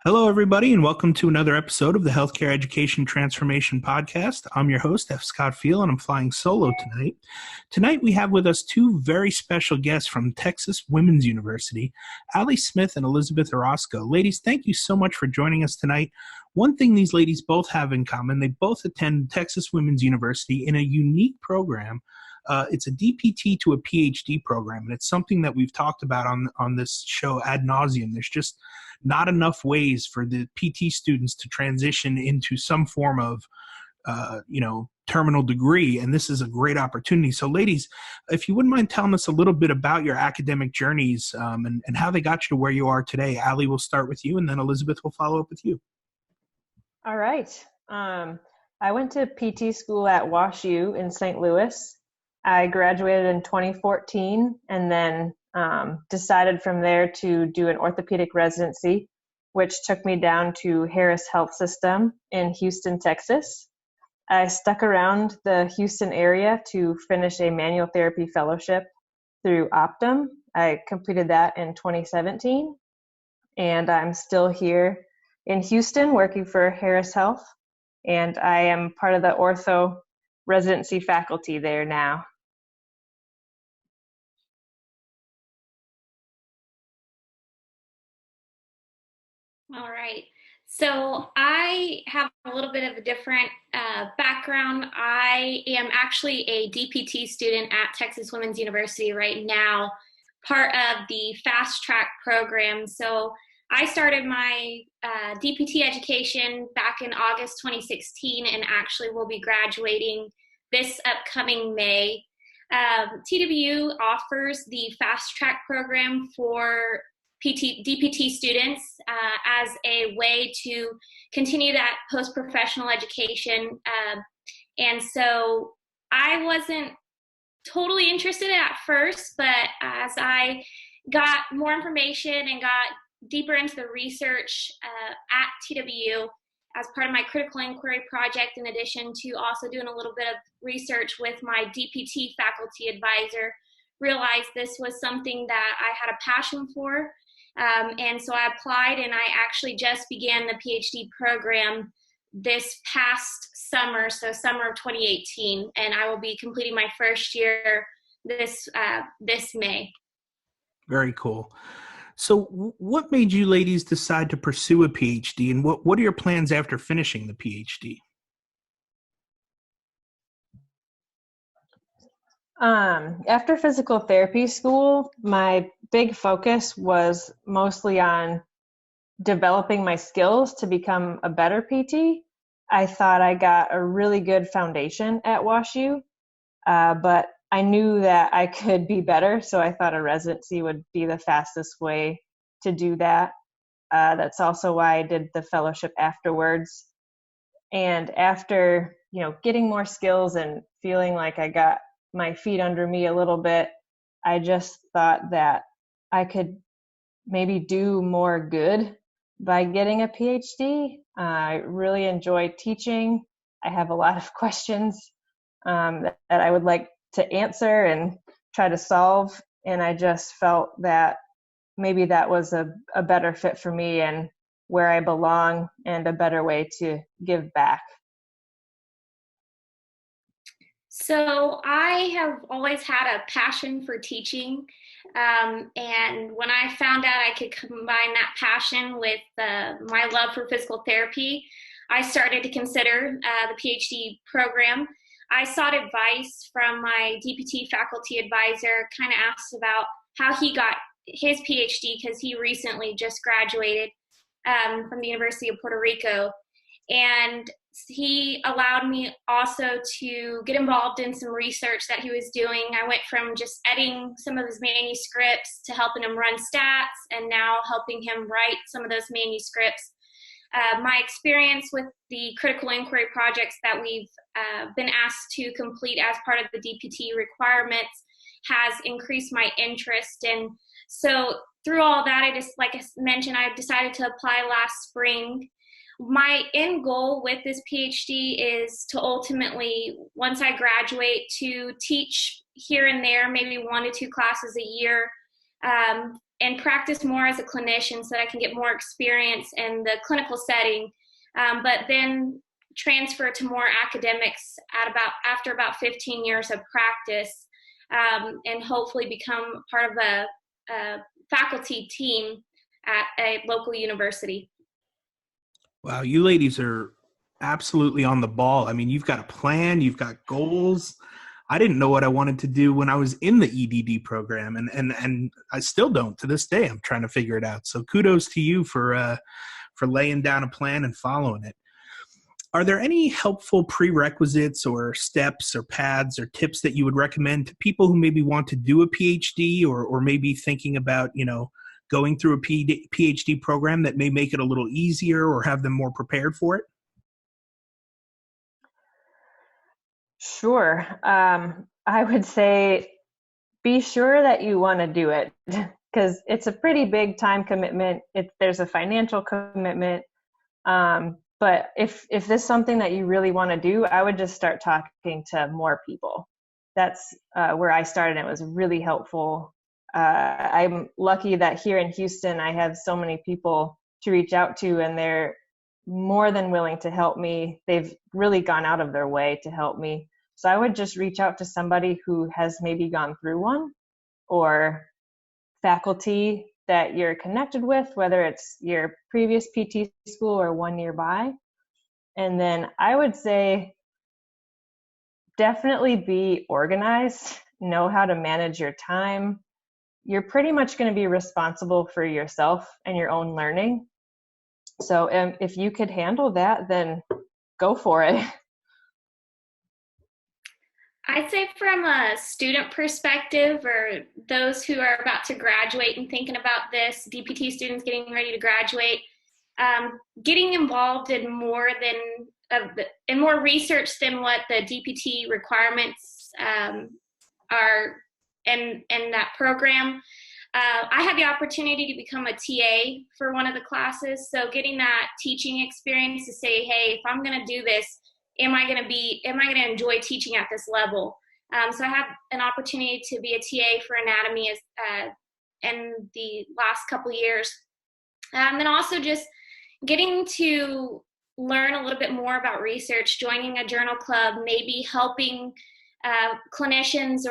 Hello, everybody, and welcome to another episode of the Healthcare Education Transformation Podcast. I'm your host, F. Scott Field, and I'm flying solo tonight. Tonight, we have with us two very special guests from Texas Women's University, Allie Smith and Elizabeth Orozco. Ladies, thank you so much for joining us tonight. One thing these ladies both have in common, they both attend Texas Women's University in a unique program. It's a DPT to a PhD program, and it's something that we've talked about on this show ad nauseum. There's just not enough ways for the PT students to transition into some form of, terminal degree, and this is a great opportunity. So, ladies, if you wouldn't mind telling us a little bit about your academic journeys and how they got you to where you are today. Allie, we'll start with you, and then Elizabeth will follow up with you. All right. I went to PT school at WashU in St. Louis. I graduated in 2014 and then decided from there to do an orthopedic residency, which took me down to Harris Health System in Houston, Texas. I stuck around the Houston area to finish a manual therapy fellowship through Optum. I completed that in 2017, and I'm still here in Houston working for Harris Health, and I am part of the ortho residency faculty there now. All right. So I have a little bit of a different background. I am actually a DPT student at Texas Women's University right now, part of the fast track program. So I started my DPT education back in August 2016 and actually will be graduating this upcoming May. TWU offers the fast track program for DPT students as a way to continue that post-professional education. And so I wasn't totally interested at first, but as I got more information and got deeper into the research at TWU as part of my critical inquiry project, in addition to also doing a little bit of research with my DPT faculty advisor, realized this was something that I had a passion for. And so I applied, and I actually just began the PhD program this past summer, so summer of 2018, and I will be completing my first year this May. Very cool. So what made you ladies decide to pursue a PhD, and what are your plans after finishing the PhD? After physical therapy school, my big focus was mostly on developing my skills to become a better PT. I thought I got a really good foundation at WashU, but I knew that I could be better, so I thought a residency would be the fastest way to do that. That's also why I did the fellowship afterwards. And after, getting more skills and feeling like I got my feet under me a little bit, I just thought that I could maybe do more good by getting a PhD. I really enjoy teaching. I have a lot of questions that I would like to answer and try to solve, and I just felt that maybe that was a better fit for me and where I belong and a better way to give back. So I have always had a passion for teaching, and when I found out I could combine that passion with my love for physical therapy, I started to consider the PhD program. I sought advice from my DPT faculty advisor, kind of asked about how he got his PhD because he recently just graduated from the University of Puerto Rico. And he allowed me also to get involved in some research that he was doing. I went from just editing some of his manuscripts to helping him run stats and now helping him write some of those manuscripts. My experience with the critical inquiry projects that we've been asked to complete as part of the DPT requirements has increased my interest. And so through all that, like I mentioned, I decided to apply last spring. My end goal with this PhD is to ultimately, once I graduate, to teach here and there, maybe 1 to 2 classes a year and practice more as a clinician so that I can get more experience in the clinical setting, but then transfer to more academics after about 15 years of practice, and hopefully become part of a faculty team at a local university. Wow, you ladies are absolutely on the ball. I mean, you've got a plan, you've got goals. I didn't know what I wanted to do when I was in the EDD program, and I still don't to this day. I'm trying to figure it out. So kudos to you for laying down a plan and following it. Are there any helpful prerequisites or steps or paths or tips that you would recommend to people who maybe want to do a PhD or maybe thinking about, going through a PhD program that may make it a little easier or have them more prepared for it? Sure. I would say be sure that you want to do it because it's a pretty big time commitment. There's a financial commitment. But if this is something that you really want to do, I would just start talking to more people. That's where I started. It was really helpful. I'm lucky that here in Houston, I have so many people to reach out to, and they're more than willing to help me. They've really gone out of their way to help me. So I would just reach out to somebody who has maybe gone through one, or faculty that you're connected with, whether it's your previous PT school or one nearby. And then I would say definitely be organized, know how to manage your time. You're pretty much going to be responsible for yourself and your own learning. So if you could handle that, then go for it. I'd say from a student perspective, or those who are about to graduate and thinking about this, DPT students getting ready to graduate, getting involved in more research than what the DPT requirements are in that program. I had the opportunity to become a TA for one of the classes, so getting that teaching experience to say, hey, if I'm going to do this, am I going to enjoy teaching at this level? So I had an opportunity to be a TA for anatomy in the last couple of years. And also just getting to learn a little bit more about research, joining a journal club, maybe helping clinicians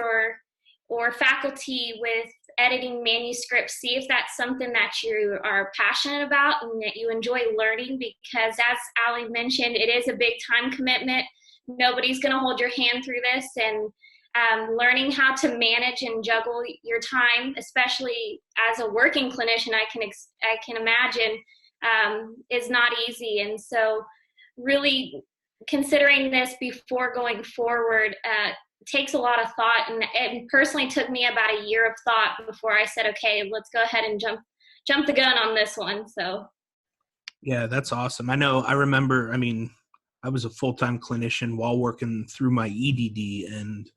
or faculty with editing manuscripts, see if that's something that you are passionate about and that you enjoy learning, because as Ali mentioned, it is a big time commitment. Nobody's going to hold your hand through this, and learning how to manage and juggle your time, especially as a working clinician, I can imagine is not easy. And so really considering this before going forward takes a lot of thought, and it personally took me about a year of thought before I said, okay, let's go ahead and jump the gun on this one. So yeah, that's awesome. I remember, I was a full-time clinician while working through my EDD, and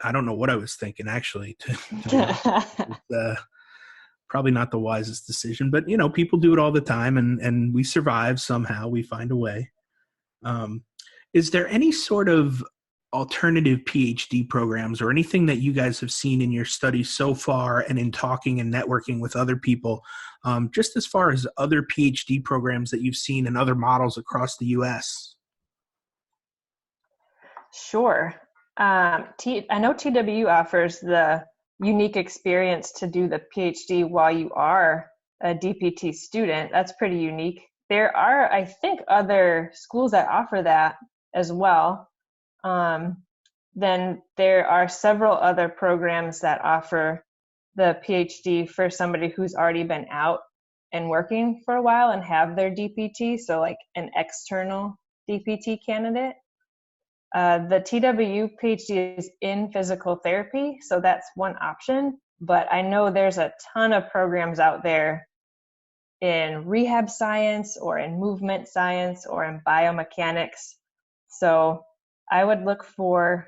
I don't know what I was thinking, actually. Probably not the wisest decision, but people do it all the time, and we survive somehow. We find a way. Is there any sort of alternative PhD programs or anything that you guys have seen in your studies so far and in talking and networking with other people, just as far as other PhD programs that you've seen in other models across the U.S.? Sure. I know TWU offers the unique experience to do the PhD while you are a DPT student. That's pretty unique. There are, I think, other schools that offer that as well. Then there are several other programs that offer the PhD for somebody who's already been out and working for a while and have their DPT, so like an external DPT candidate. The TWU PhD is in physical therapy, so that's one option, but I know there's a ton of programs out there in rehab science or in movement science or in biomechanics. So I would look for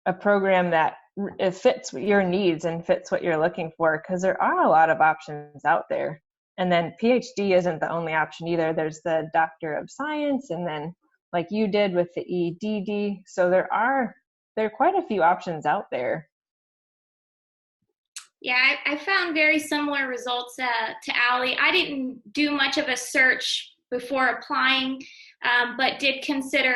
a program that it fits your needs and fits what you're looking for, because there are a lot of options out there. And then PhD isn't the only option either. There's the Doctor of Science, and then like you did with the EDD. So there are quite a few options out there. Yeah, I found very similar results to Allie. I didn't do much of a search before applying, but did consider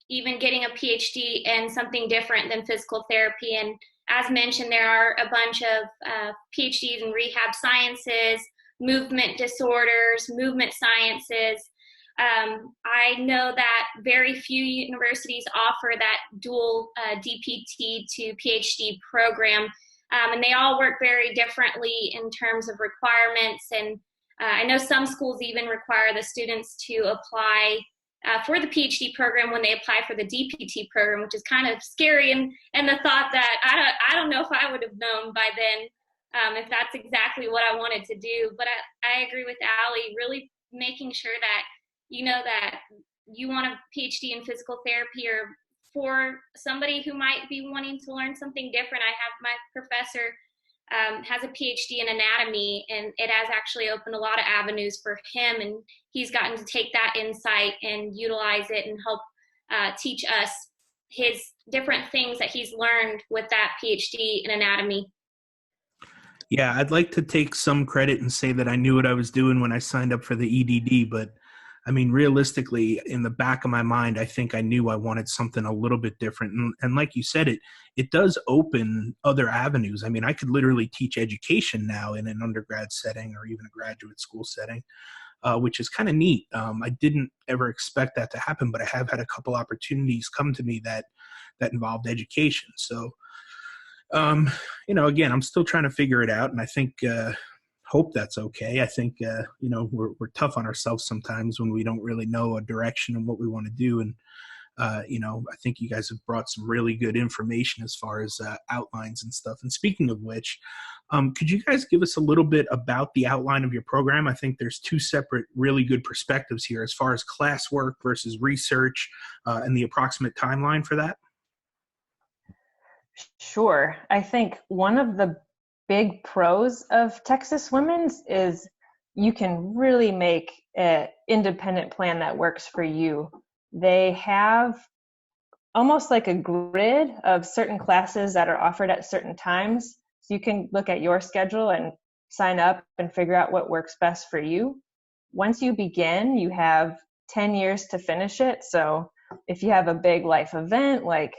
even getting a PhD in something different than physical therapy. And as mentioned, there are a bunch of PhDs in rehab sciences, movement disorders, movement sciences. I know that very few universities offer that dual DPT to PhD program. And they all work very differently in terms of requirements. And I know some schools even require the students to apply for the PhD program when they apply for the DPT program, which is kind of scary. And the thought that I don't know if I would have known by then if that's exactly what I wanted to do. But I agree with Allie, really making sure that you know that you want a PhD in physical therapy, or for somebody who might be wanting to learn something different. I have my professor has a PhD in anatomy, and it has actually opened a lot of avenues for him, and he's gotten to take that insight and utilize it and help teach us his different things that he's learned with that PhD in anatomy. Yeah, I'd like to take some credit and say that I knew what I was doing when I signed up for the EDD, but I mean, realistically, in the back of my mind, I think I knew I wanted something a little bit different. And like you said, it does open other avenues. I mean, I could literally teach education now in an undergrad setting or even a graduate school setting, which is kind of neat. I didn't ever expect that to happen, but I have had a couple opportunities come to me that involved education. So, again, I'm still trying to figure it out, and I think hope that's okay. I think we're tough on ourselves sometimes when we don't really know a direction and what we want to do. And I think you guys have brought some really good information as far as outlines and stuff. And speaking of which, could you guys give us a little bit about the outline of your program? I think there's two separate really good perspectives here as far as classwork versus research and the approximate timeline for that. Sure. I think one of the big pros of Texas Women's is you can really make an independent plan that works for you. They have almost like a grid of certain classes that are offered at certain times. So you can look at your schedule and sign up and figure out what works best for you. Once you begin, you have 10 years to finish it. So if you have a big life event like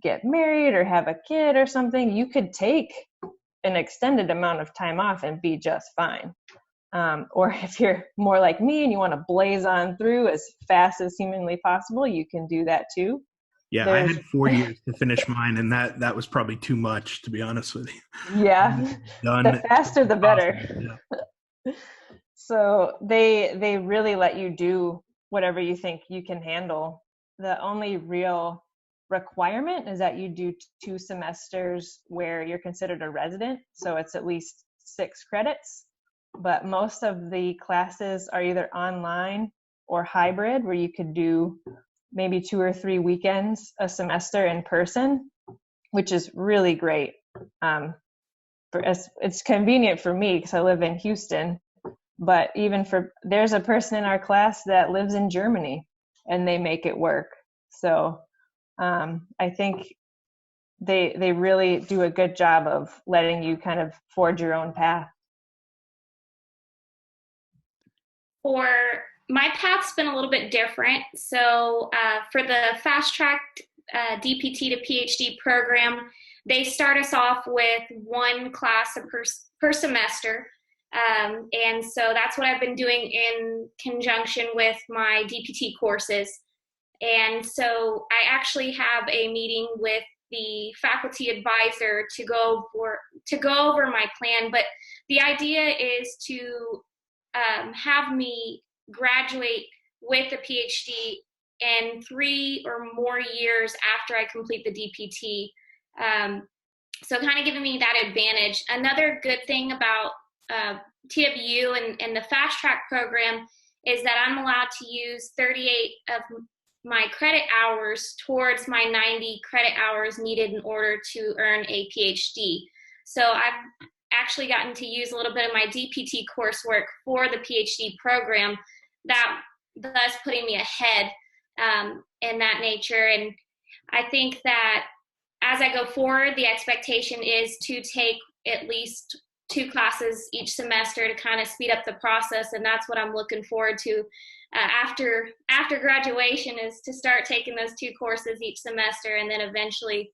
get married or have a kid or something, you could take an extended amount of time off and be just fine. Or if you're more like me and you want to blaze on through as fast as humanly possible, you can do that too. Yeah, I had 4 years to finish mine, and that was probably too much, to be honest with you. Yeah, the faster the better. Yeah. So they really let you do whatever you think you can handle. The only real requirement is that you do 2 semesters where you're considered a resident, so it's at least 6 credits. But most of the classes are either online or hybrid, where you could do maybe 2 or 3 weekends a semester in person, which is really great. It's convenient for me because I live in Houston, but there's a person in our class that lives in Germany and they make it work. So I think they really do a good job of letting you kind of forge your own path. For my path's been a little bit different. So for the fast track DPT to PhD program, they start us off with 1 class per semester. And so that's what I've been doing in conjunction with my DPT courses. And so I actually have a meeting with the faculty advisor to go over my plan. But the idea is to have me graduate with a PhD in 3 or more years after I complete the DPT. So kind of giving me that advantage. Another good thing about TWU and the fast track program is that I'm allowed to use 38 of my credit hours towards my 90 credit hours needed in order to earn a PhD. So I've actually gotten to use a little bit of my DPT coursework for the PhD program, that thus putting me ahead in that nature. And I think that as I go forward, the expectation is to take at least 2 classes each semester to kind of speed up the process. And that's what I'm looking forward to after graduation, is to start taking those 2 courses each semester and then eventually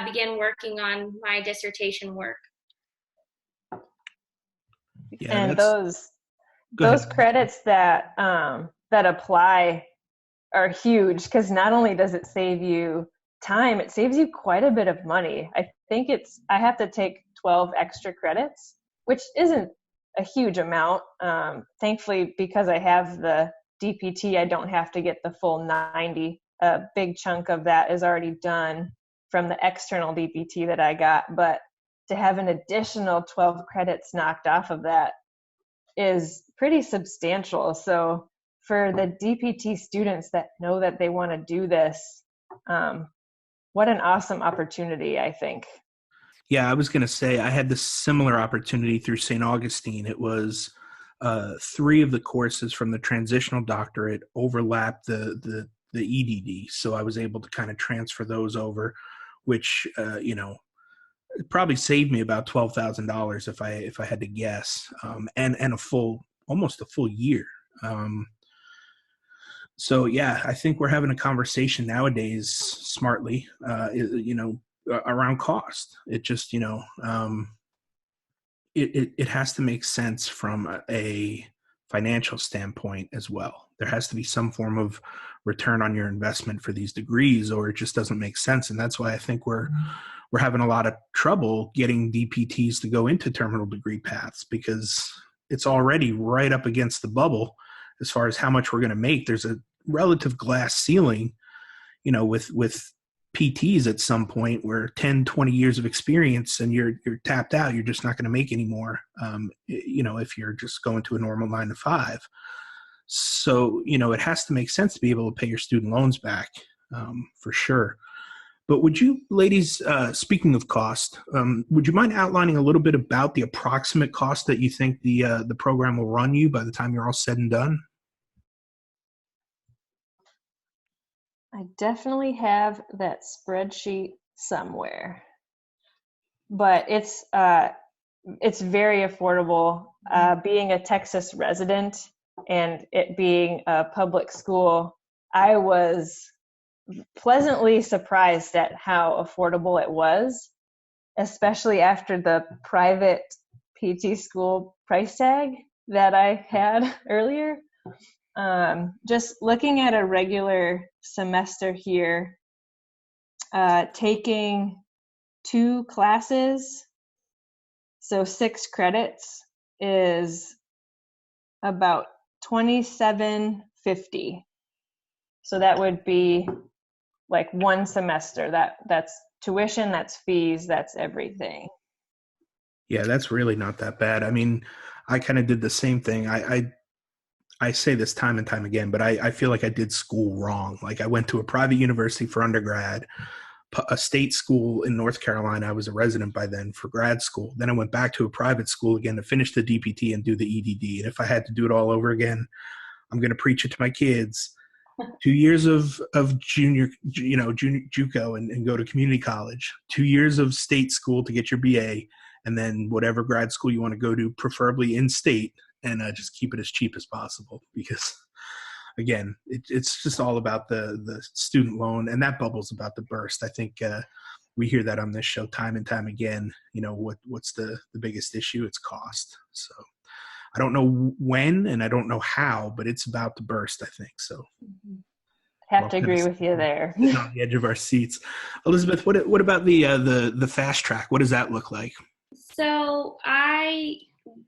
begin working on my dissertation work. Yeah, And Go those ahead. credits that apply are huge, because not only does it save you time, it saves you quite a bit of money. I think I have to take 12 extra credits, which isn't a huge amount. Thankfully, because I have the DPT, I don't have to get the full 90. A big chunk of that is already done from the external DPT that I got, but to have an additional 12 credits knocked off of that is pretty substantial. So for the DPT students that know that they want to do this, what an awesome opportunity, I think. Yeah, I was going to say I had this similar opportunity through St. Augustine. It was 3 of the courses from the transitional doctorate overlapped the EDD, so I was able to kind of transfer those over, which it probably saved me about $12,000 if I had to guess, and almost a full year. So yeah, I think we're having a conversation nowadays smartly, around cost. It just, it has to make sense from a financial standpoint as well. There has to be some form of return on your investment for these degrees, or it just doesn't make sense. And that's why I think we're having a lot of trouble getting DPTs to go into terminal degree paths, because it's already right up against the bubble as far as how much we're going to make. There's a relative glass ceiling, with PTs at some point where 10, 20 years of experience and you're tapped out. You're just not going to make any more, if you're just going to a normal 9 to 5. So, it has to make sense to be able to pay your student loans back, for sure. But would you ladies, speaking of cost, would you mind outlining a little bit about the approximate cost that you think the program will run you by the time you're all said and done? I definitely have that spreadsheet somewhere, but it's very affordable. Being a Texas resident and it being a public school, I was pleasantly surprised at how affordable it was, especially after the private PT school price tag that I had earlier. Just looking at a regular semester here, taking 2 classes, so 6 credits, is about $27.50. So that would be like 1 semester. That's tuition, that's fees, that's everything. Yeah, that's really not that bad. I mean, I kind of did the same thing. I say this time and time again, but I feel like I did school wrong. Like, I went to a private university for undergrad, a state school in North Carolina. I was a resident by then for grad school. Then I went back to a private school again to finish the DPT and do the EDD. And if I had to do it all over again, I'm going to preach it to my kids. 2 years of junior JUCO and go to community college, 2 years of state school to get your BA, and then whatever grad school you want to go to, preferably in state, and just keep it as cheap as possible, because again, it's just all about the student loan, and that bubble's about to burst. I think we hear that on this show time and time again. What's the biggest issue? It's cost. So I don't know when and I don't know how, but it's about to burst, I think. So Have to agree with you there. Sitting on the edge of our seats. Elizabeth, what about the fast track? What does that look like? So I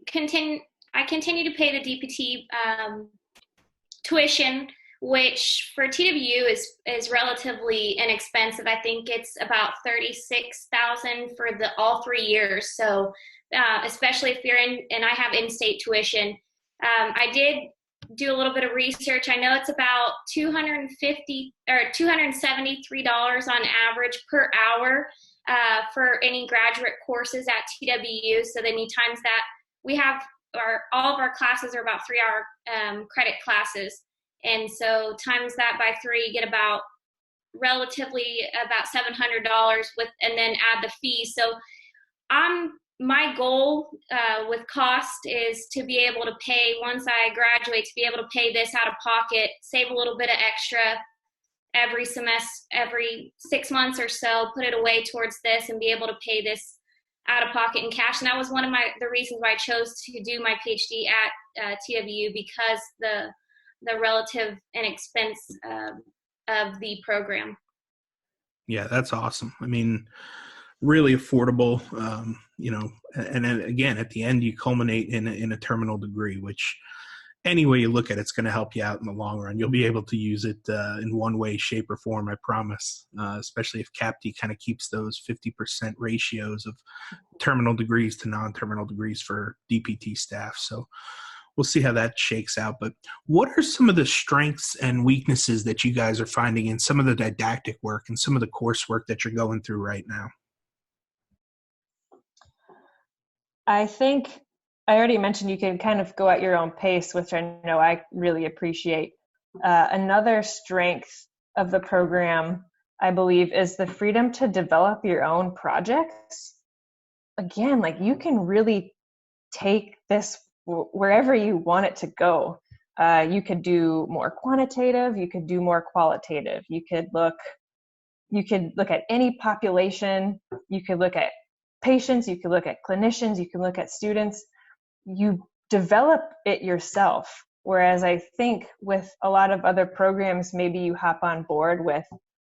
continue to pay the DPT tuition, which for TWU is relatively inexpensive. I think it's about $36,000 for all 3 years. So especially if you're and I have in-state tuition. I did do a little bit of research. I know it's about $250 or $273 on average per hour for any graduate courses at TWU. So then you times that. We have all of our classes are about 3-hour credit classes. And so times that by 3, you get about relatively about $700 and then add the fees. So I'm my goal with cost is to be able to pay, once I graduate, to be able to pay this out of pocket, save a little bit of extra every semester, every 6 months or so, put it away towards this and be able to pay this out of pocket in cash. And that was one of the reasons why I chose to do my PhD at TWU, because the relative inexpense of the program. Yeah, that's awesome. I mean, really affordable, and then again, at the end, you culminate in a terminal degree, which any way you look at it's going to help you out in the long run. You'll be able to use it in one way, shape, or form, I promise, especially if CAPT kind of keeps those 50% ratios of terminal degrees to non-terminal degrees for DPT staff. So we'll see how that shakes out. But what are some of the strengths and weaknesses that you guys are finding in some of the didactic work and some of the coursework that you're going through right now? I think I already mentioned you can kind of go at your own pace, which I know I really appreciate. Another strength of the program, I believe, is the freedom to develop your own projects. Again, like, you can really take this wherever you want it to go. You could do more quantitative, you could do more qualitative. You could look at any population, you could look at patients, you could look at clinicians, you can look at students. You develop it yourself. Whereas I think with a lot of other programs, maybe you hop on board with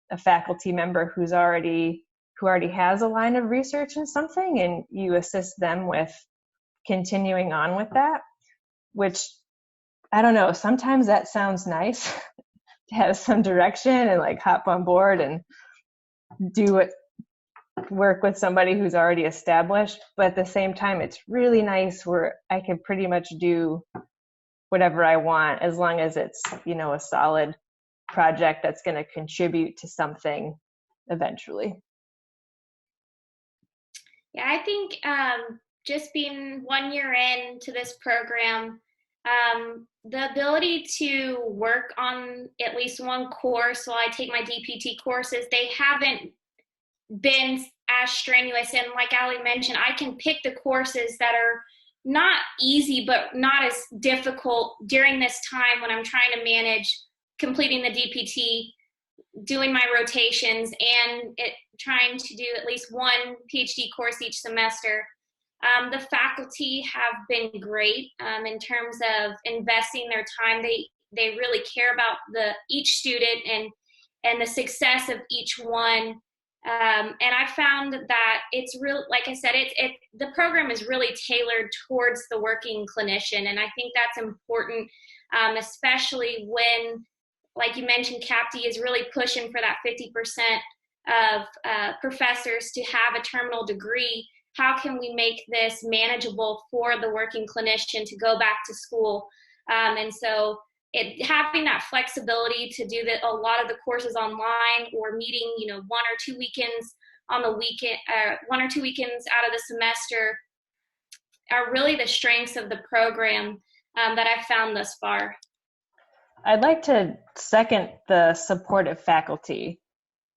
a faculty member who already has a line of research in something, and you assist them with continuing on with that, which, I don't know, sometimes that sounds nice to have some direction and like hop on board and work with somebody who's already established. But at the same time, it's really nice where I can pretty much do whatever I want, as long as it's, a solid project that's going to contribute to something eventually. Yeah, I think just being 1 year into this program, the ability to work on at least one course while I take my DPT courses, they haven't been as strenuous. And like Ali mentioned, I can pick the courses that are not easy, but not as difficult during this time when I'm trying to manage completing the DPT, doing my rotations, and trying to do at least one PhD course each semester. The faculty have been great in terms of investing their time. They really care about each student and the success of each one. And I found that it's real, like I said, the program is really tailored towards the working clinician. And I think that's important, especially when, like you mentioned, CAPT is really pushing for that 50% of professors to have a terminal degree. How can we make this manageable for the working clinician to go back to school? And so having that flexibility to do a lot of the courses online, or meeting, 1 or 2 weekends on the weekend, 1 or 2 weekends out of the semester, are really the strengths of the program that I've found thus far. I'd like to second the supportive faculty.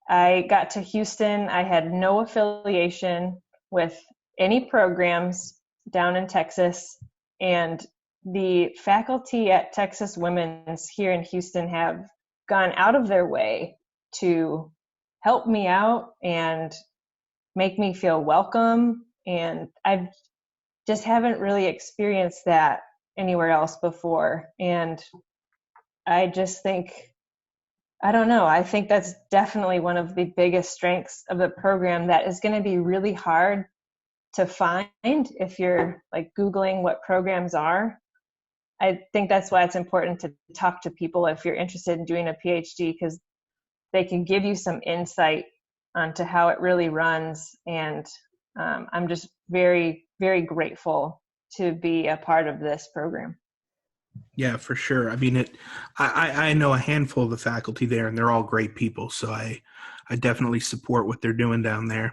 I got to Houston. I had no affiliation with any programs down in Texas, and the faculty at Texas Women's here in Houston have gone out of their way to help me out and make me feel welcome. And I just haven't really experienced that anywhere else before. And I just think, I don't know, I think that's definitely one of the biggest strengths of the program that is going to be really hard to find if you're like Googling what programs are. I think that's why it's important to talk to people if you're interested in doing a PhD, because they can give you some insight onto how it really runs. And I'm just very, very grateful to be a part of this program. Yeah, for sure. I mean, I know a handful of the faculty there, and they're all great people. So I definitely support what they're doing down there.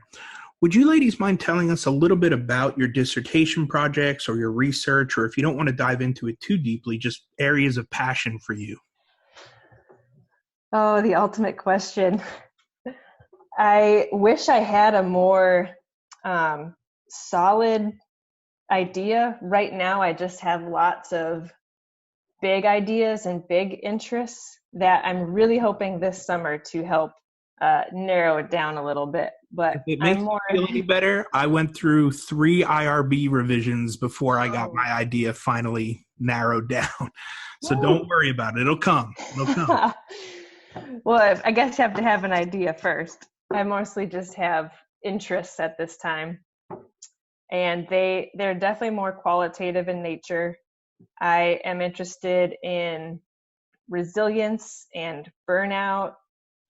Would you ladies mind telling us a little bit about your dissertation projects or your research, or if you don't want to dive into it too deeply, just areas of passion for you? Oh, the ultimate question. I wish I had a more solid idea. Right now, I just have lots of big ideas and big interests that I'm really hoping this summer to help narrow it down a little bit. But If it I'm makes more. you feel any better, I went through 3 IRB revisions before I got my idea finally narrowed down. So don't worry about it. It'll come. It'll come. Well, I guess you have to have an idea first. I mostly just have interests at this time, and they're definitely more qualitative in nature. I am interested in resilience and burnout,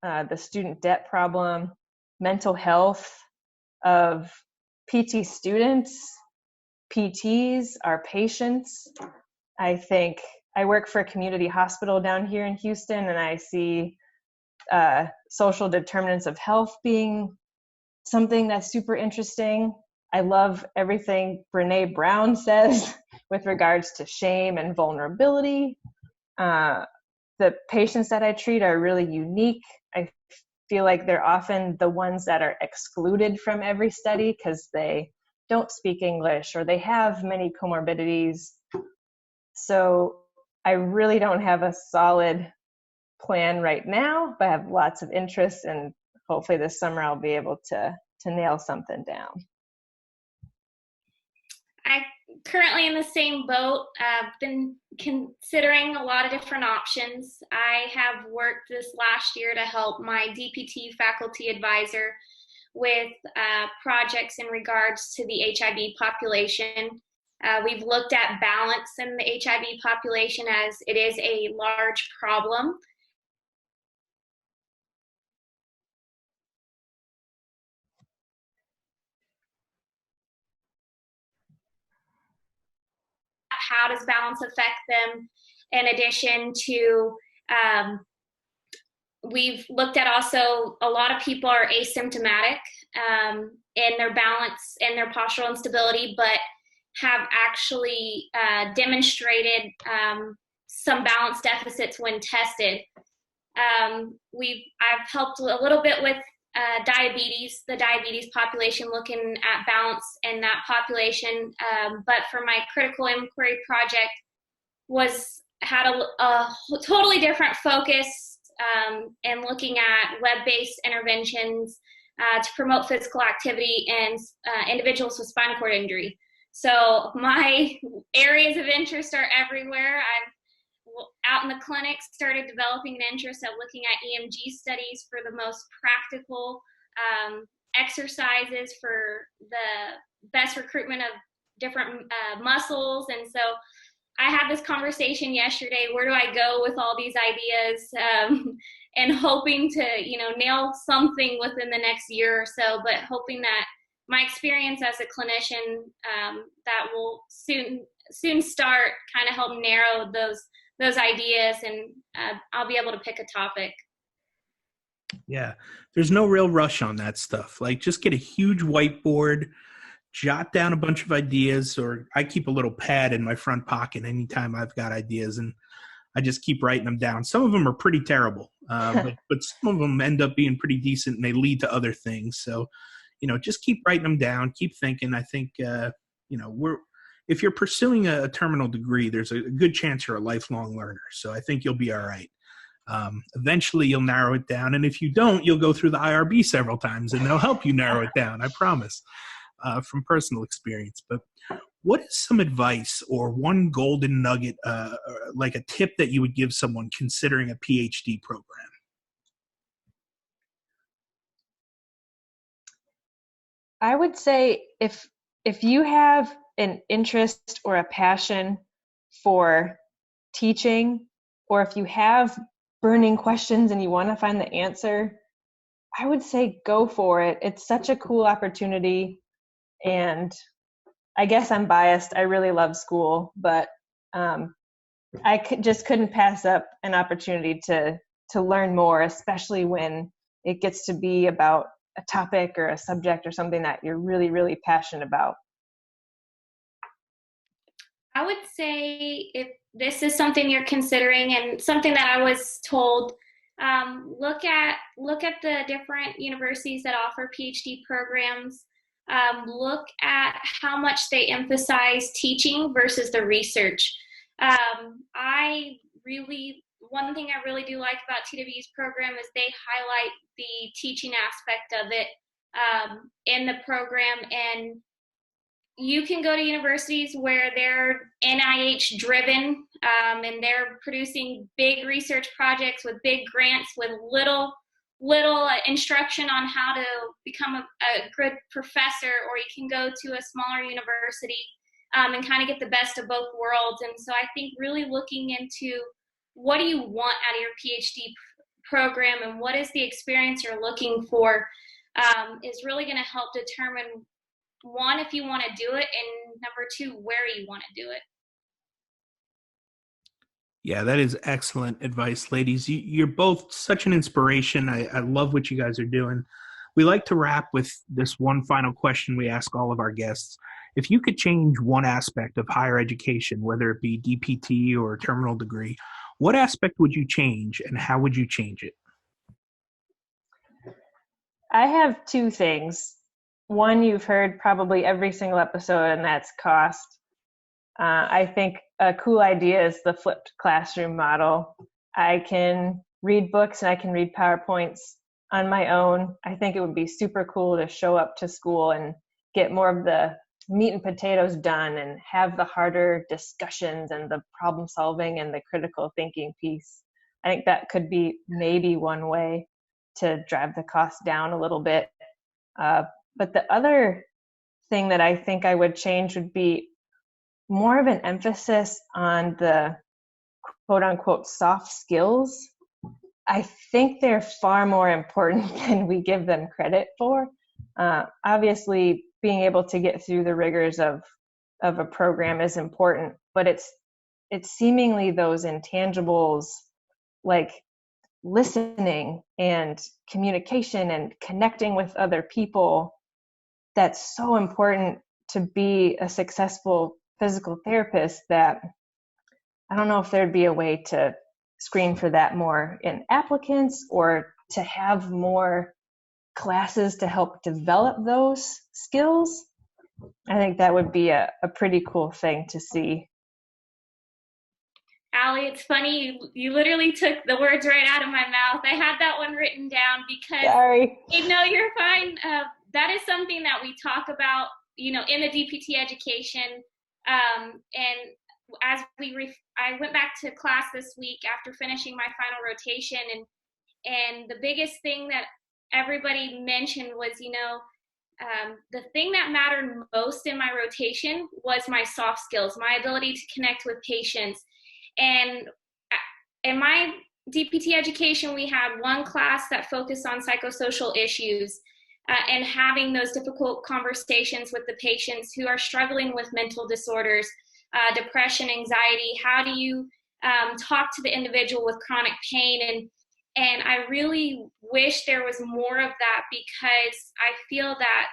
the student debt problem, mental health of PT students, PTs, our patients. I think I work for a community hospital down here in Houston, and I see social determinants of health being something that's super interesting. I love everything Brene Brown says with regards to shame and vulnerability. The patients that I treat are really unique. I feel like they're often the ones that are excluded from every study because they don't speak English or they have many comorbidities. So I really don't have a solid plan right now, but I have lots of interest, and hopefully this summer I'll be able to nail something down. I'm currently in the same boat. I've been considering a lot of different options. I have worked this last year to help my DPT faculty advisor with projects in regards to the HIV population. We've looked at balance in the HIV population as it is a large problem. How does balance affect them? In addition to, we've looked at also a lot of people are asymptomatic in their balance and their postural instability, but have actually demonstrated some balance deficits when tested. I've helped a little bit with the diabetes population, looking at balance in that population. But for my critical inquiry project had a totally different focus and looking at web-based interventions to promote physical activity in individuals with spinal cord injury. So my areas of interest are everywhere. I've out in the clinic started developing an interest at looking at EMG studies for the most practical exercises for the best recruitment of different muscles. And so I had this conversation yesterday, where do I go with all these ideas, and hoping to, nail something within the next year or so, but hoping that my experience as a clinician that will soon start kind of help narrow those ideas, and I'll be able to pick a topic. Yeah, there's no real rush on that stuff. Like, just get a huge whiteboard, jot down a bunch of ideas, or I keep a little pad in my front pocket anytime I've got ideas, and I just keep writing them down. Some of them are pretty terrible, but some of them end up being pretty decent, and they lead to other things. So, just keep writing them down, keep thinking. I think, if you're pursuing a terminal degree, there's a good chance you're a lifelong learner. So I think you'll be all right. Eventually you'll narrow it down. And if you don't, you'll go through the IRB several times and they'll help you narrow it down. I promise, from personal experience. But what is some advice or one golden nugget, like a tip that you would give someone considering a PhD program? I would say if you have an interest or a passion for teaching, or if you have burning questions and you want to find the answer, I would say go for it. It's such a cool opportunity. And I guess I'm biased. I really love school, but I just couldn't pass up an opportunity to learn more, especially when it gets to be about a topic or a subject or something that you're really, really passionate about. I would say, if this is something you're considering and something that I was told, look at the different universities that offer PhD programs. look at how much they emphasize teaching versus the research. One thing I really do like about TW's program is they highlight the teaching aspect of it in the program. And you can go to universities where they're NIH driven and they're producing big research projects with big grants with little instruction on how to become a good professor, or you can go to a smaller university and kind of get the best of both worlds. And so I think really looking into what do you want out of your PhD program and what is the experience you're looking for is really going to help determine, one, if you want to do it, and number two, where you want to do it. Yeah, that is excellent advice, ladies. You're both such an inspiration. I love what you guys are doing. We like to wrap with this one final question we ask all of our guests. If you could change one aspect of higher education, whether it be DPT or terminal degree, what aspect would you change and how would you change it? I have two things. One you've heard probably every single episode, and that's cost. I think a cool idea is the flipped classroom model. I can read books and I can read PowerPoints on my own. I think it would be super cool to show up to school and get more of the meat and potatoes done and have the harder discussions and the problem solving and the critical thinking piece. I think that could be maybe one way to drive the cost down a little bit. But the other thing that I think I would change would be more of an emphasis on the quote unquote soft skills. I think they're far more important than we give them credit for. Obviously, being able to get through the rigors of a program is important, but it's seemingly those intangibles like listening and communication and connecting with other people that's so important to be a successful physical therapist, that I don't know if there'd be a way to screen for that more in applicants, or to have more classes to help develop those skills. I think that would be a pretty cool thing to see. Allie, it's funny, you literally took the words right out of my mouth. I had that one written down because, Sorry. No, you're fine. That is something that we talk about, in the DPT education. And as I went back to class this week after finishing my final rotation, and the biggest thing that everybody mentioned was, the thing that mattered most in my rotation was my soft skills, my ability to connect with patients. And in my DPT education, we had one class that focused on psychosocial issues and having those difficult conversations with the patients who are struggling with mental disorders, depression, anxiety. How do you talk to the individual with chronic pain? And I really wish there was more of that, because I feel that,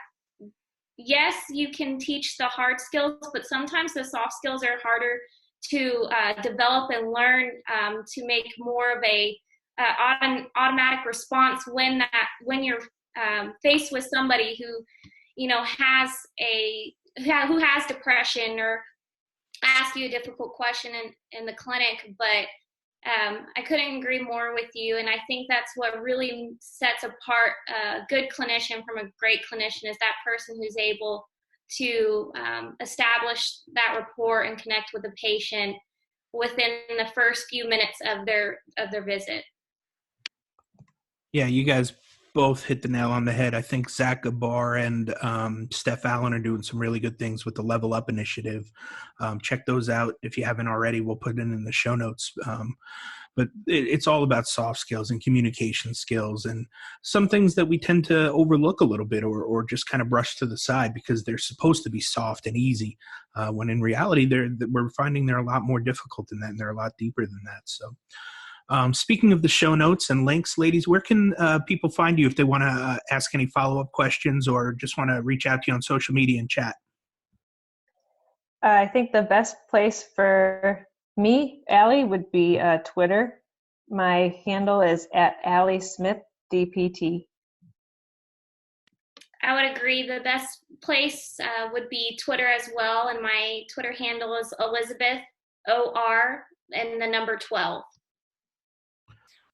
yes, you can teach the hard skills, but sometimes the soft skills are harder to develop and learn to make more of a automatic response when you're faced with somebody who has depression, or ask you a difficult question in the clinic. But I couldn't agree more with you, and I think that's what really sets apart a good clinician from a great clinician, is that person who's able to establish that rapport and connect with the patient within the first few minutes of their visit. Yeah, you guys both hit the nail on the head. I think Zach Gabar and Steph Allen are doing some really good things with the Level Up initiative. Check those out if you haven't already. We'll put it in the show notes. But it's all about soft skills and communication skills, and some things that we tend to overlook a little bit, or just kind of brush to the side because they're supposed to be soft and easy, when in reality we're finding they're a lot more difficult than that, and they're a lot deeper than that. So speaking of the show notes and links, ladies, where can people find you if they want to ask any follow-up questions or just want to reach out to you on social media and chat? I think the best place for me, Allie, would be Twitter. My handle is @AllieSmithDPT. I would agree. The best place would be Twitter as well. And my Twitter handle is Elizabeth OR and the number 12.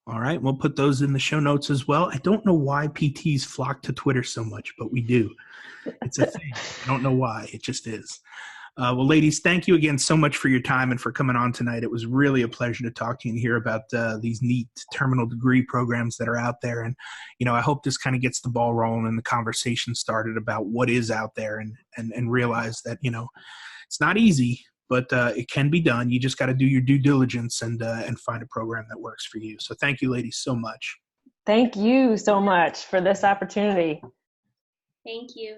All right. We'll put those in the show notes as well. I don't know why PTs flock to Twitter so much, but we do. It's a thing. I don't know why. It just is. Well, ladies, thank you again so much for your time and for coming on tonight. It was really a pleasure to talk to you and hear about these neat terminal degree programs that are out there. And, I hope this kind of gets the ball rolling and the conversation started about what is out there and realize that, it's not easy, but it can be done. You just got to do your due diligence and find a program that works for you. So thank you, ladies, so much. Thank you so much for this opportunity. Thank you.